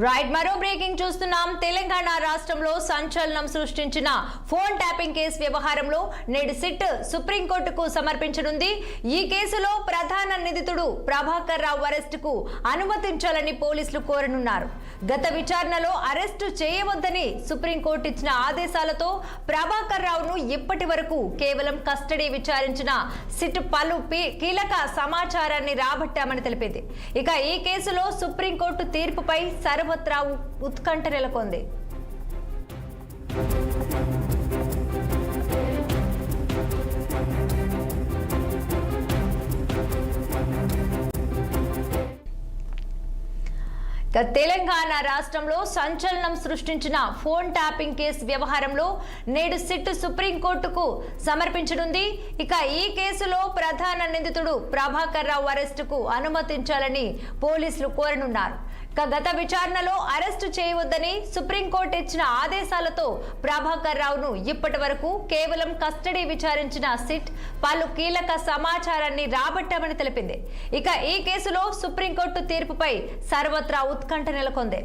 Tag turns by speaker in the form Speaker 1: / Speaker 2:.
Speaker 1: Right మరో breaking చూస్తున్నాం. తెలంగాణ రాష్ట్రంలో సంచలనం సృష్టించిన ఫోన్ ట్యాపింగ్ కేసు వ్యవహారంలో నేడు సిట్ సుప్రీంకోర్టుకు సమర్పించనుంది. ఈ కేసులో ప్రధాన నిందితుడు ప్రభాకర్ రావు అరెస్టుకు అనుమతించాలని పోలీసులు కోరనున్నారు. గత విచారణలో అరెస్టు చేయవద్దని సుప్రీంకోర్టు ఇచ్చిన ఆదేశాలతో ప్రభాకర్ రావును ఇప్పటి వరకు కేవలం కస్టడీ విచారించిన సిట్ పలు కీలక సమాచారాన్ని రాబట్టామని తెలిపింది. ఇక ఈ కేసులో సుప్రీంకోర్టు తీర్పుపై సర్వత్రా ఉత్కంఠ నెలకొంది. తెలంగాణ రాష్ట్రంలో సంచలనం సృష్టించిన ఫోన్ ట్యాపింగ్ కేసు వ్యవహారంలో నేడు సిట్ సుప్రీంకోర్టుకు సమర్పించనుంది. ఇక ఈ కేసులో ప్రధాన నిందితుడు ప్రభాకర్ రావు అరెస్టుకు అనుమతించాలని పోలీసులు కోరనున్నారు. గత విచారణలో అరెస్టు చేయవద్దని సుప్రీంకోర్టు ఇచ్చిన ఆదేశాలతో ప్రభాకర్ రావును ఇప్పటి వరకు కేవలం కస్టడీ విచారించిన సిట్ పలు కీలక సమాచారాన్ని రాబట్టామని తెలిపింది. ఇక ఈ కేసులో సుప్రీంకోర్టు తీర్పుపై సర్వత్రా ఉత్కంఠ నెలకొంది.